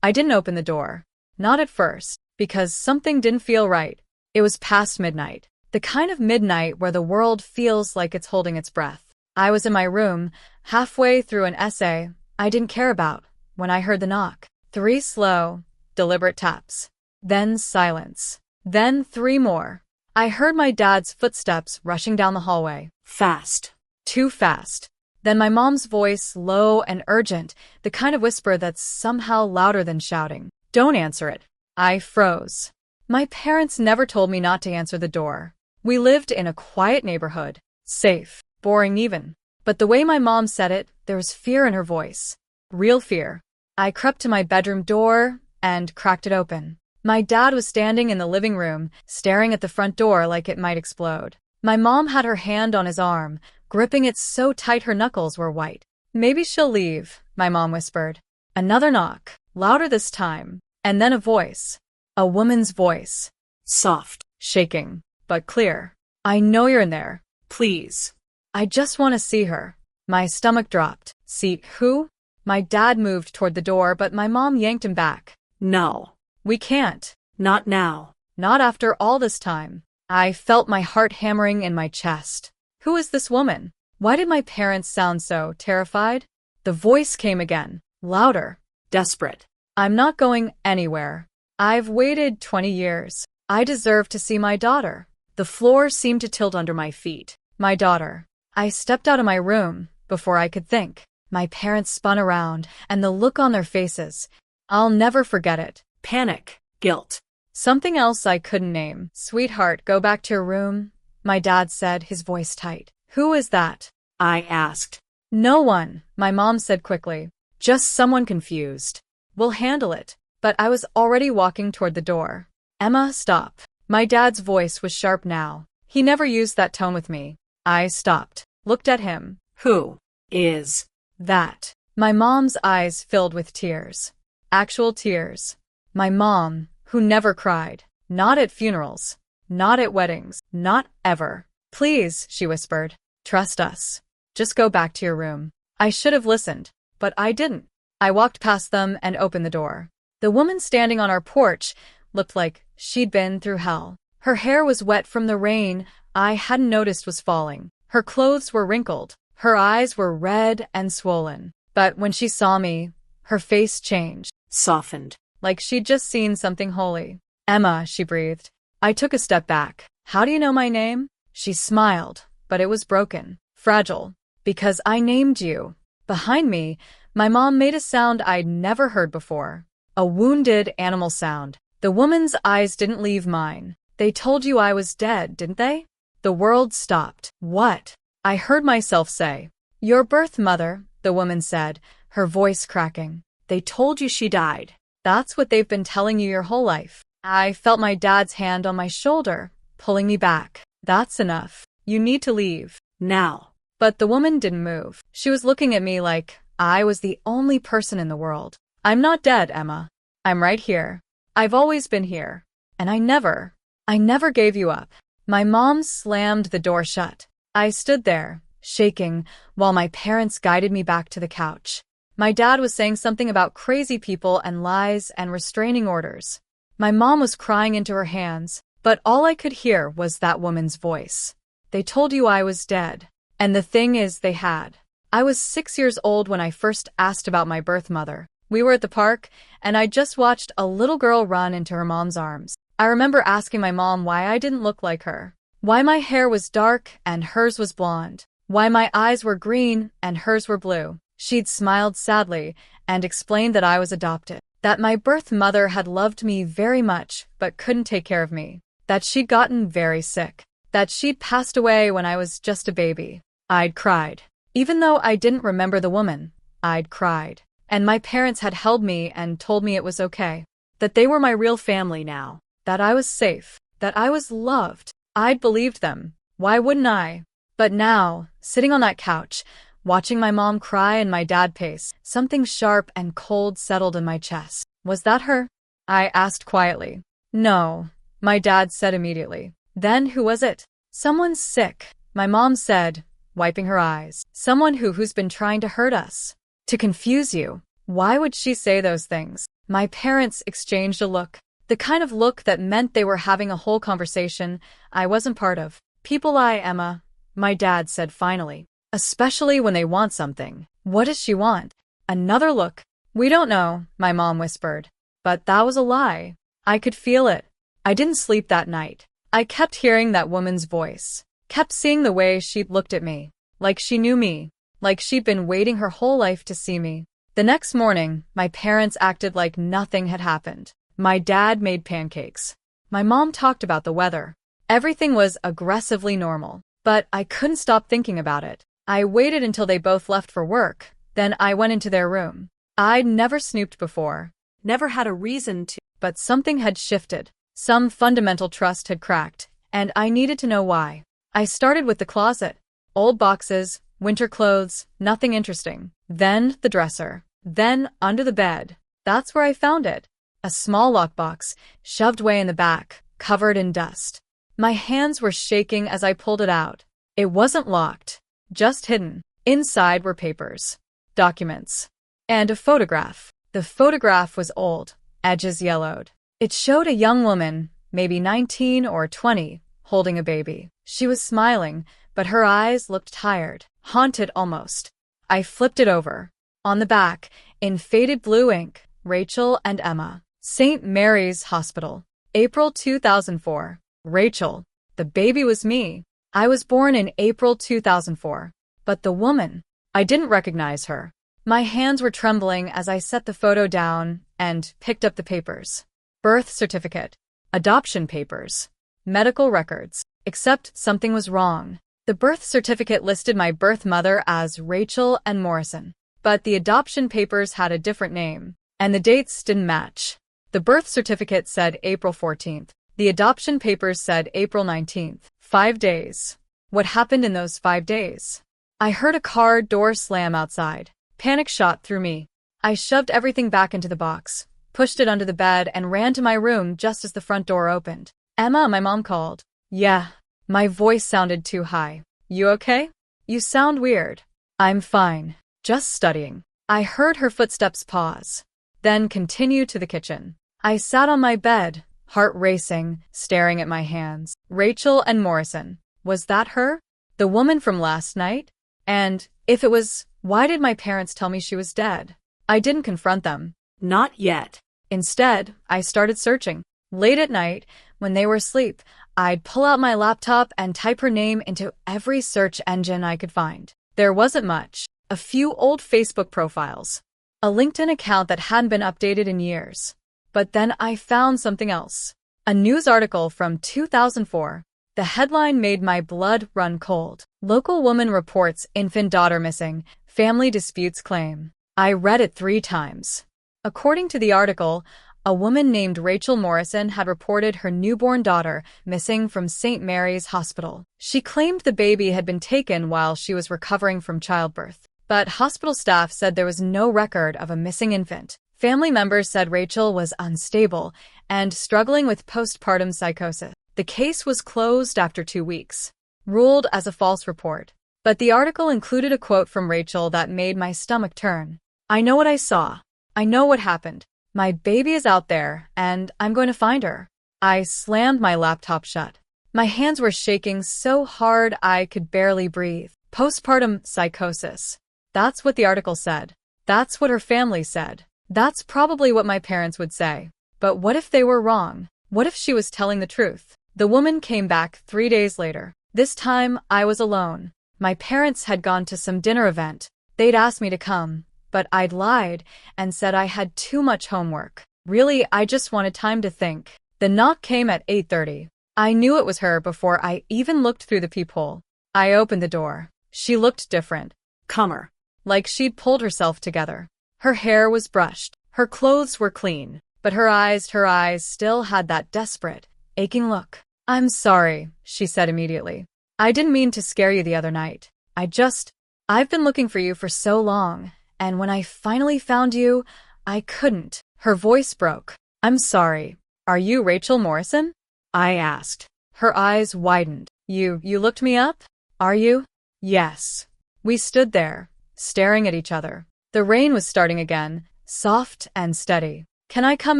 I didn't open the door. Not at first, because something didn't feel right. It was past midnight. The kind of midnight where the world feels like it's holding its breath. I was in my room, halfway through an essay I didn't care about, when I heard the knock. 3 slow, deliberate taps. Then silence. Then 3 more. I heard my dad's footsteps rushing down the hallway. Fast. Too fast. Then my mom's voice, low and urgent, the kind of whisper that's somehow louder than shouting. Don't answer it. I froze. My parents never told me not to answer the door. We lived in a quiet neighborhood. Safe. Boring even. But the way my mom said it, there was fear in her voice. Real fear. I crept to my bedroom door and cracked it open. My dad was standing in the living room, staring at the front door like it might explode. My mom had her hand on his arm, gripping it so tight her knuckles were white. Maybe she'll leave, my mom whispered. Another knock, louder this time, and then a voice. A woman's voice. Soft. Shaking, but clear. I know you're in there. Please. I just want to see her. My stomach dropped. See who? My dad moved toward the door, but my mom yanked him back. No. We can't. Not now. Not after all this time. I felt my heart hammering in my chest. Who is this woman? Why did my parents sound so terrified? The voice came again, louder. Desperate. I'm not going anywhere. I've waited 20 years. I deserve to see my daughter. The floor seemed to tilt under my feet. My daughter. I stepped out of my room before I could think. My parents spun around, and the look on their faces. I'll never forget it. Panic. Guilt. Something else I couldn't name. Sweetheart, go back to your room, my dad said, his voice tight. Who is that? I asked. No one, my mom said quickly. Just someone confused. We'll handle it. But I was already walking toward the door. Emma, stop. My dad's voice was sharp now. He never used that tone with me. I stopped, looked at him. Who is that? My mom's eyes filled with tears. Actual tears. My mom, who never cried. Not at funerals. Not at weddings. Not ever. Please, she whispered. Trust us. Just go back to your room. I should have listened, but I didn't. I walked past them and opened the door. The woman standing on our porch looked like she'd been through hell. Her hair was wet from the rain I hadn't noticed was falling. Her clothes were wrinkled. Her eyes were red and swollen. But when she saw me, her face changed. Softened. Like she'd just seen something holy. Emma, she breathed. I took a step back. How do you know my name? She smiled, but it was broken. Fragile. Because I named you. Behind me, my mom made a sound I'd never heard before. A wounded animal sound. The woman's eyes didn't leave mine. They told you I was dead, didn't they? The world stopped. What? I heard myself say. Your birth mother, the woman said, her voice cracking. They told you she died. That's what they've been telling you your whole life. I felt my dad's hand on my shoulder, pulling me back. That's enough. You need to leave. Now. But the woman didn't move. She was looking at me like I was the only person in the world. I'm not dead, Emma. I'm right here. I've always been here. And I never gave you up. My mom slammed the door shut. I stood there, shaking, while my parents guided me back to the couch. My dad was saying something about crazy people and lies and restraining orders. My mom was crying into her hands, but all I could hear was that woman's voice. They told you I was dead. And the thing is, they had. I was 6 years old when I first asked about my birth mother. We were at the park, and I just watched a little girl run into her mom's arms. I remember asking my mom why I didn't look like her. Why my hair was dark and hers was blonde. Why my eyes were green and hers were blue. She'd smiled sadly and explained that I was adopted. That my birth mother had loved me very much but couldn't take care of me. That she'd gotten very sick. That she'd passed away when I was just a baby. I'd cried. Even though I didn't remember the woman, I'd cried. And my parents had held me and told me it was okay. That they were my real family now. That I was safe. That I was loved. I'd believed them. Why wouldn't I? But now, sitting on that couch, watching my mom cry and my dad pace, something sharp and cold settled in my chest. Was that her? I asked quietly. No, my dad said immediately. Then who was it? Someone sick, my mom said, wiping her eyes. Someone who's been trying to hurt us. To confuse you. Why would she say those things? My parents exchanged a look. The kind of look that meant they were having a whole conversation I wasn't part of. People lie, Emma, my dad said finally. Especially when they want something. What does she want? Another look. We don't know, my mom whispered. But that was a lie. I could feel it. I didn't sleep that night. I kept hearing that woman's voice. Kept seeing the way she'd looked at me. Like she knew me. Like she'd been waiting her whole life to see me. The next morning, my parents acted like nothing had happened. My dad made pancakes. My mom talked about the weather. Everything was aggressively normal. But I couldn't stop thinking about it. I waited until they both left for work. Then I went into their room. I'd never snooped before. Never had a reason to. But something had shifted. Some fundamental trust had cracked. And I needed to know why. I started with the closet. Old boxes, winter clothes, nothing interesting. Then the dresser. Then under the bed. That's where I found it. A small lockbox, shoved way in the back, covered in dust. My hands were shaking as I pulled it out. It wasn't locked. Just hidden. Inside were papers, documents, and a photograph. The photograph was old, edges yellowed. It showed a young woman, maybe 19 or 20, holding a baby. She was smiling, but her eyes looked tired, haunted almost. I flipped it over. On the back, in faded blue ink, Rachel and Emma. St. Mary's Hospital. April 2004. Rachel. The baby was me. I was born in April 2004. But the woman, I didn't recognize her. My hands were trembling as I set the photo down and picked up the papers. Birth certificate, adoption papers, medical records. Except something was wrong. The birth certificate listed my birth mother as Rachel N. Morrison. But the adoption papers had a different name, and the dates didn't match. The birth certificate said April 14th. The adoption papers said April 19th. 5 days. What happened in those 5 days? I heard a car door slam outside. Panic shot through me. I shoved everything back into the box, pushed it under the bed, and ran to my room just as the front door opened. Emma, my mom called. Yeah. My voice sounded too high. You okay? You sound weird. I'm fine. Just studying. I heard her footsteps pause, then continue to the kitchen. I sat on my bed, heart racing, staring at my hands. Rachel N. Morrison. Was that her? The woman from last night? And if it was, why did my parents tell me she was dead? I didn't confront them. Not yet. Instead, I started searching. Late at night, when they were asleep, I'd pull out my laptop and type her name into every search engine I could find. There wasn't much. A few old Facebook profiles. A LinkedIn account that hadn't been updated in years. But then I found something else. A news article from 2004. The headline made my blood run cold. Local woman reports infant daughter missing. Family disputes claim. I read it 3 times. According to the article, a woman named Rachel Morrison had reported her newborn daughter missing from St. Mary's Hospital. She claimed the baby had been taken while she was recovering from childbirth. But hospital staff said there was no record of a missing infant. Family members said Rachel was unstable and struggling with postpartum psychosis. The case was closed after 2 weeks, ruled as a false report. But the article included a quote from Rachel that made my stomach turn. I know what I saw. I know what happened. My baby is out there, and I'm going to find her. I slammed my laptop shut. My hands were shaking so hard I could barely breathe. Postpartum psychosis. That's what the article said. That's what her family said. That's probably what my parents would say. But what if they were wrong? What if she was telling the truth? The woman came back 3 days later. This time, I was alone. My parents had gone to some dinner event. They'd asked me to come, but I'd lied and said I had too much homework. Really, I just wanted time to think. The knock came at 8:30. I knew it was her before I even looked through the peephole. I opened the door. She looked different. Comer. Like she'd pulled herself together. Her hair was brushed. Her clothes were clean. But her eyes still had that desperate, aching look. I'm sorry, she said immediately. I didn't mean to scare you the other night. I've been looking for you for so long, and when I finally found you, I couldn't. Her voice broke. I'm sorry. Are you Rachel Morrison? I asked. Her eyes widened. You looked me up? Are you? Yes. We stood there, staring at each other. The rain was starting again, soft and steady. "Can I come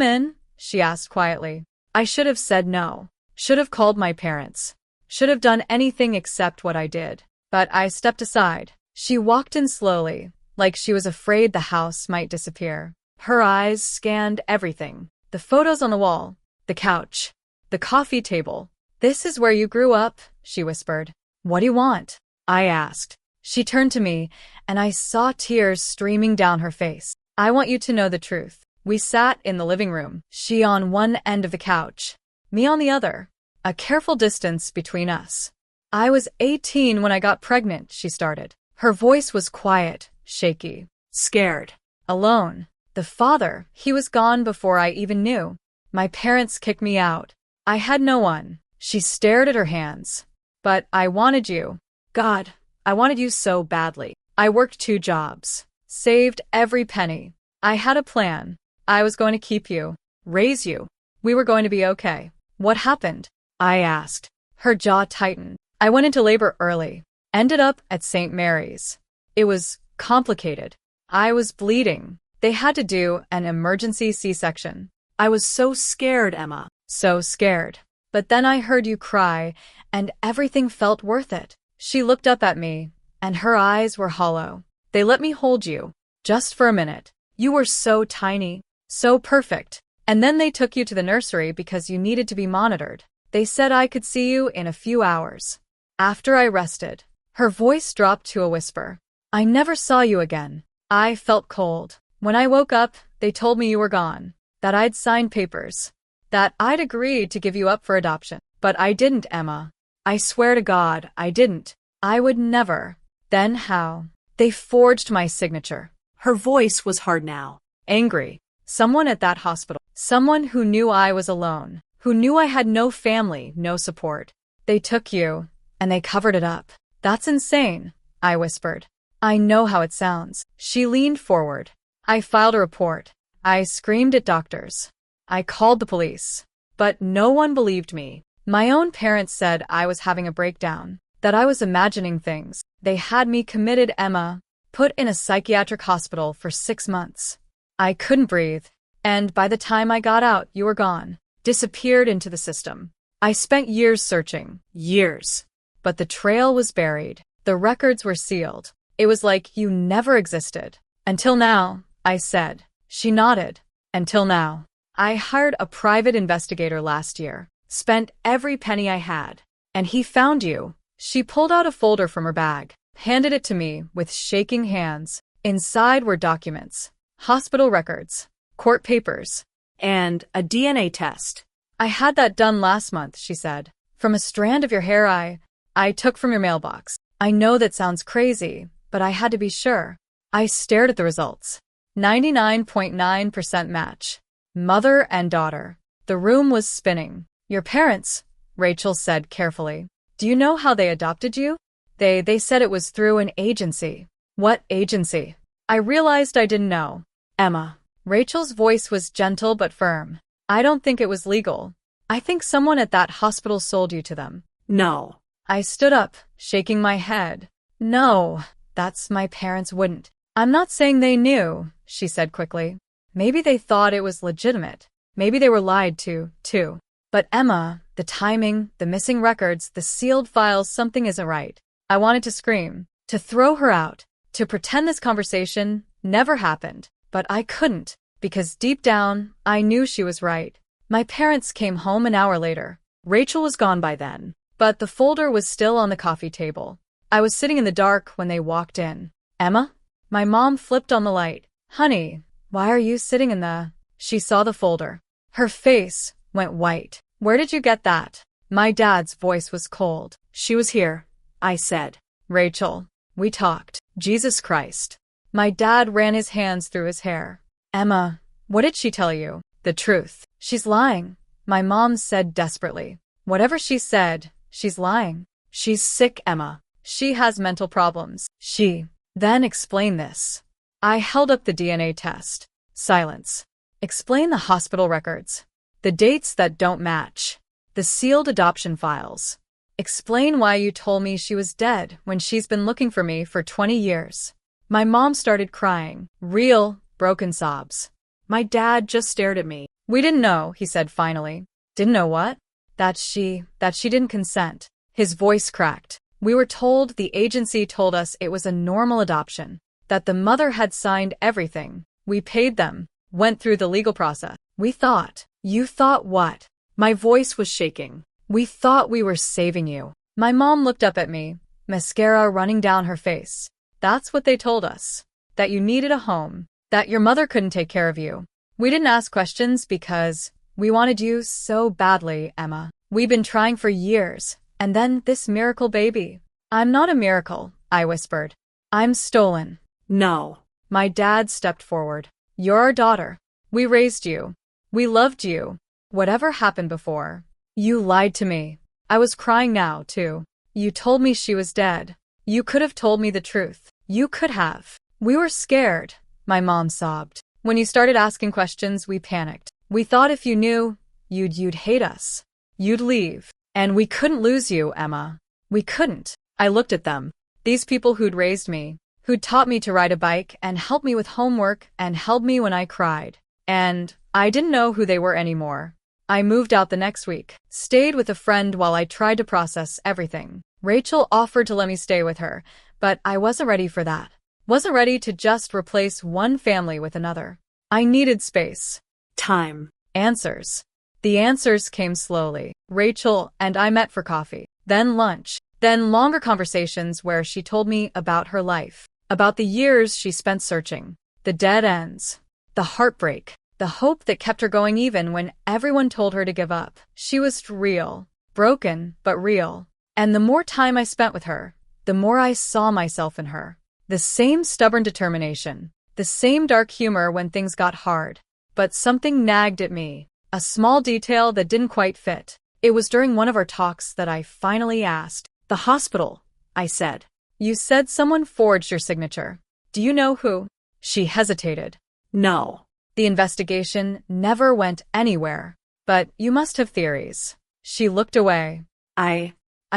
in?" she asked quietly. I should have said no. Should have called my parents. Should have done anything except what I did. But I stepped aside. She walked in slowly, like she was afraid the house might disappear. Her eyes scanned everything. The photos on the wall, the couch, the coffee table. "This is where you grew up," she whispered. "What do you want?" I asked. She turned to me, and I saw tears streaming down her face. "I want you to know the truth." We sat in the living room, she on one end of the couch, me on the other, a careful distance between us. "I was 18 when I got pregnant," she started. Her voice was quiet, shaky. "Scared. Alone. The father, he was gone before I even knew. My parents kicked me out. I had no one." She stared at her hands. "But I wanted you. God, I wanted you so badly. I worked 2 jobs. Saved every penny. I had a plan. I was going to keep you. Raise you. We were going to be okay." "What happened?" I asked. Her jaw tightened. "I went into labor early. Ended up at St. Mary's. It was complicated. I was bleeding. They had to do an emergency C-section. I was so scared, Emma. So scared. But then I heard you cry, and everything felt worth it." She looked up at me, and her eyes were hollow. "They let me hold you. Just for a minute. You were so tiny. So perfect. And then they took you to the nursery because you needed to be monitored. They said I could see you in a few hours. After I rested." Her voice dropped to a whisper. "I never saw you again." I felt cold. When I woke up, they told me you were gone. That I'd signed papers. That I'd agreed to give you up for adoption. But I didn't, Emma. I swear to God, I didn't. I would never. Then how? They forged my signature. Her voice was hard now. Angry. Someone at that hospital. Someone who knew I was alone. Who knew I had no family, no support. They took you, and they covered it up. "That's insane," I whispered. "I know how it sounds." She leaned forward. I filed a report. I screamed at doctors. I called the police. But no one believed me. My own parents said I was having a breakdown, that I was imagining things. They had me committed, Emma, put in a psychiatric hospital for 6 months. I couldn't breathe. And by the time I got out, you were gone. Disappeared into the system. I spent years searching. Years. But the trail was buried. The records were sealed. It was like you never existed. "Until now," I said. She nodded. "Until now. I hired a private investigator last year. Spent every penny I had. And he found you." She pulled out a folder from her bag, handed it to me with shaking hands. Inside were documents, hospital records, court papers, and a DNA test. "I had that done last month," she said. "From a strand of your hair I took from your mailbox. I know that sounds crazy, but I had to be sure." I stared at the results. 99.9% match. Mother and daughter. The room was spinning. "Your parents," Rachel said carefully. "Do you know how they adopted you?" They said it was through an agency." "What agency?" I realized I didn't know. "Emma." Rachel's voice was gentle but firm. "I don't think it was legal. I think someone at that hospital sold you to them." "No." I stood up, shaking my head. "No, that's my parents wouldn't." "I'm not saying they knew," she said quickly. "Maybe they thought it was legitimate. Maybe they were lied to, too. But Emma, the timing, the missing records, the sealed files, something isn't right." I wanted to scream, to throw her out, to pretend this conversation never happened. But I couldn't, because deep down, I knew she was right. My parents came home an hour later. Rachel was gone by then. But the folder was still on the coffee table. I was sitting in the dark when they walked in. "Emma?" My mom flipped on the light. "Honey, why are you sitting in the—" She saw the folder. Her face went white. "Where did you get that?" My dad's voice was cold. "She was here," I said. "Rachel, we talked." Jesus Christ. My dad ran his hands through his hair. "Emma, what did she tell you?" "The truth." "She's lying," my mom said desperately. "Whatever she said, she's lying. She's sick, Emma. She has mental problems." She. "Then explain this." I held up the DNA test. Silence. "Explain the hospital records. The dates that don't match. The sealed adoption files. Explain why you told me she was dead when she's been looking for me for 20 years. My mom started crying. Real, broken sobs. My dad just stared at me. We didn't know, he said finally. Didn't know what? That she didn't consent. His voice cracked. We were told, the agency told us it was a normal adoption, that the mother had signed everything. We paid them, went through the legal process. We thought. You thought what? My voice was shaking. We thought we were saving you. My mom looked up at me, mascara running down her face. That's what they told us. That you needed a home. That your mother couldn't take care of you. We didn't ask questions because we wanted you so badly, Emma. We've been trying for years. And then this miracle baby. I'm not a miracle, I whispered. I'm stolen. No. My dad stepped forward. You're our daughter. We raised you. We loved you. Whatever happened before. You lied to me. I was crying now, too. You told me she was dead. You could have told me the truth. You could have. We were scared, my mom sobbed. When you started asking questions, we panicked. We thought if you knew, you'd hate us. You'd leave. And we couldn't lose you, Emma. We couldn't. I looked at them. These people who'd raised me, who'd taught me to ride a bike and helped me with homework and held me when I cried. And I didn't know who they were anymore. I moved out the next week, stayed with a friend while I tried to process everything. Rachel offered to let me stay with her, but I wasn't ready for that. Wasn't ready to just replace one family with another. I needed space. Time. Answers. The answers came slowly. Rachel and I met for coffee, then lunch, then longer conversations where she told me about her life, about the years she spent searching, the dead ends, the heartbreak, the hope that kept her going even when everyone told her to give up. She was real, broken, but real. And the more time I spent with her, the more I saw myself in her. The same stubborn determination, the same dark humor when things got hard. But something nagged at me. A small detail that didn't quite fit. It was during one of our talks that I finally asked. The hospital, I said. You said someone forged your signature. Do you know who? She hesitated. No. The investigation never went anywhere. But you must have theories. She looked away. I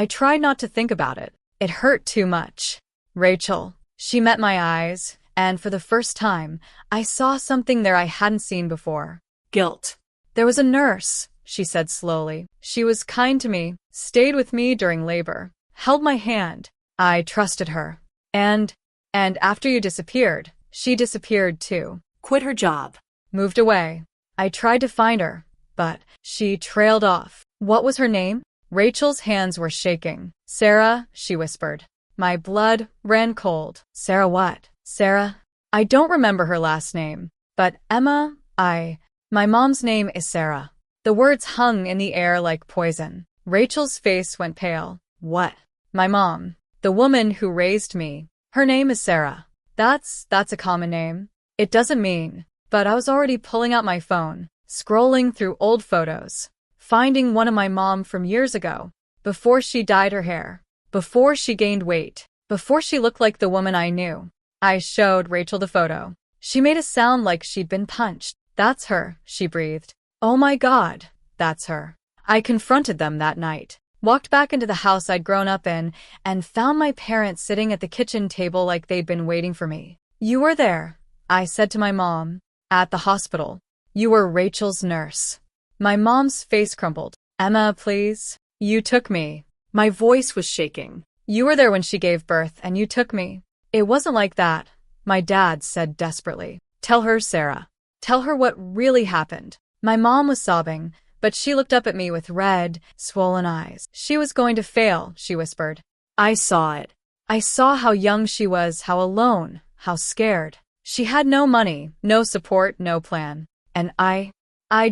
tried not to think about it. It hurt too much. Rachel. She met my eyes, and for the first time, I saw something there I hadn't seen before. Guilt. There was a nurse, she said slowly. She was kind to me, stayed with me during labor, held my hand. I trusted her. And after you disappeared, she disappeared too. Quit her job. Moved away. I tried to find her, but she trailed off. What was her name? Rachel's hands were shaking. Sarah, she whispered. My blood ran cold. Sarah what? Sarah? I don't remember her last name. But Emma, my mom's name is Sarah. The words hung in the air like poison. Rachel's face went pale. What? My mom. The woman who raised me. Her name is Sarah. That's a common name. It doesn't mean. But I was already pulling out my phone, scrolling through old photos, finding one of my mom from years ago, before she dyed her hair, before she gained weight, before she looked like the woman I knew. I showed Rachel the photo. She made a sound like she'd been punched. That's her, she breathed. Oh my God, that's her. I confronted them that night, walked back into the house I'd grown up in, and found my parents sitting at the kitchen table like they'd been waiting for me. You were there, I said to my mom, at the hospital. You were Rachel's nurse. My mom's face crumpled. Emma, please. You took me. My voice was shaking. You were there when she gave birth, and you took me. It wasn't like that, my dad said desperately. Tell her, Sarah. Tell her what really happened. My mom was sobbing, but she looked up at me with red, swollen eyes. She was going to fail, she whispered. I saw it. I saw how young she was, how alone, how scared. She had no money, no support, no plan. And I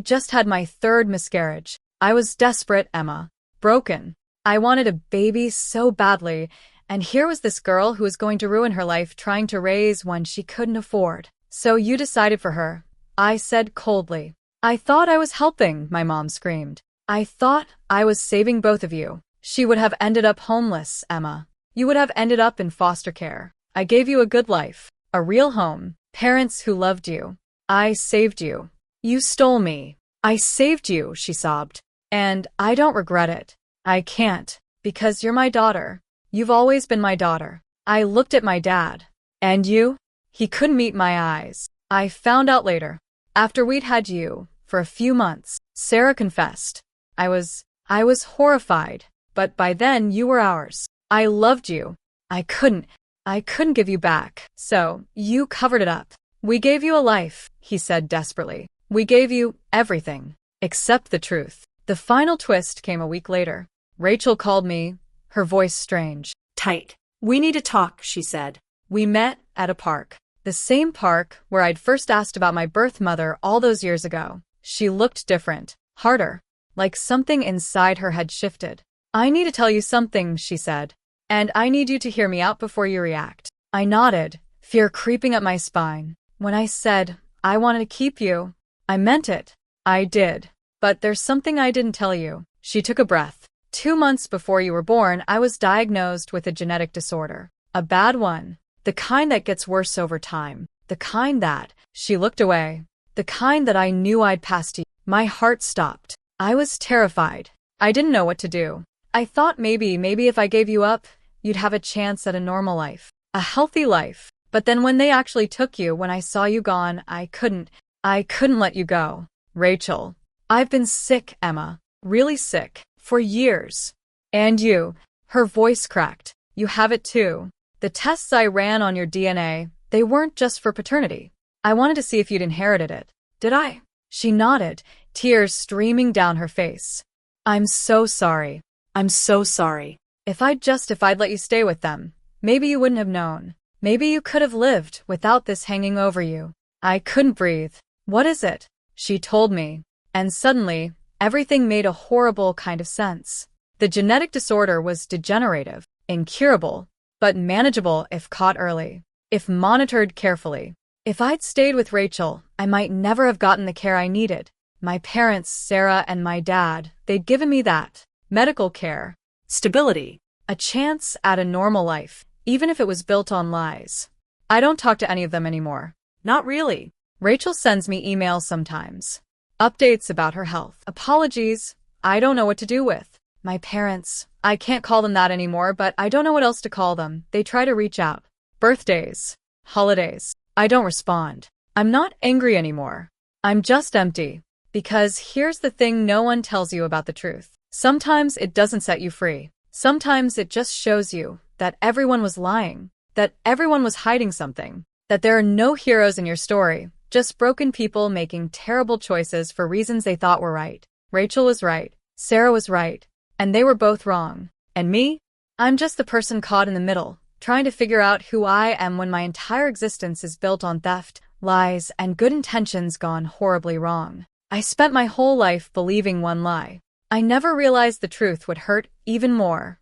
just had my third miscarriage. I was desperate, Emma. Broken. I wanted a baby so badly, and here was this girl who was going to ruin her life trying to raise one she couldn't afford. So you decided for her, I said coldly. I thought I was helping, my mom screamed. I thought I was saving both of you. She would have ended up homeless, Emma. You would have ended up in foster care. I gave you a good life, a real home, parents who loved you. I saved you. You stole me. I saved you, she sobbed. And I don't regret it. I can't, because you're my daughter. You've always been my daughter. I looked at my dad. And you? He couldn't meet my eyes. I found out later. After we'd had you for a few months, Sarah confessed. I was horrified, but by then you were ours. I loved you. I couldn't give you back. So, you covered it up. We gave you a life, he said desperately. We gave you everything, except the truth. The final twist came a week later. Rachel called me, her voice strange. Tight. We need to talk, she said. We met at a park. The same park where I'd first asked about my birth mother all those years ago. She looked different, harder, like something inside her had shifted. I need to tell you something, she said. And I need you to hear me out before you react. I nodded, fear creeping up my spine. When I said I wanted to keep you, I meant it. I did. But there's something I didn't tell you. She took a breath. 2 months before you were born, I was diagnosed with a genetic disorder. A bad one. The kind that gets worse over time. The kind that, she looked away. The kind that I knew I'd pass to you. My heart stopped. I was terrified. I didn't know what to do. I thought maybe if I gave you up, you'd have a chance at a normal life. A healthy life. But then when they actually took you, when I saw you gone, I couldn't let you go. Rachel. I've been sick, Emma. Really sick. For years. And you. Her voice cracked. You have it too. The tests I ran on your DNA, they weren't just for paternity. I wanted to see if you'd inherited it. Did I? She nodded, tears streaming down her face. I'm so sorry. I'm so sorry. If I'd let you stay with them, maybe you wouldn't have known. Maybe you could have lived without this hanging over you. I couldn't breathe. What is it? She told me. And suddenly, everything made a horrible kind of sense. The genetic disorder was degenerative, incurable, but manageable if caught early, if monitored carefully. If I'd stayed with Rachel, I might never have gotten the care I needed. My parents, Sarah and my dad, they'd given me that. Medical care. Stability. A chance at a normal life, even if it was built on lies. I don't talk to any of them anymore. Not really. Rachel sends me emails sometimes. Updates about her health. Apologies. I don't know what to do with. My parents. I can't call them that anymore, but I don't know what else to call them. They try to reach out. Birthdays. Holidays. I don't respond. I'm not angry anymore. I'm just empty. Because here's the thing no one tells you about the truth. Sometimes it doesn't set you free. Sometimes it just shows you that everyone was lying, that everyone was hiding something, that there are no heroes in your story, just broken people making terrible choices for reasons they thought were right. Rachel was right. Sarah was right. And they were both wrong. And me? I'm just the person caught in the middle, trying to figure out who I am when my entire existence is built on theft, lies, and good intentions gone horribly wrong. I spent my whole life believing one lie. I never realized the truth would hurt even more.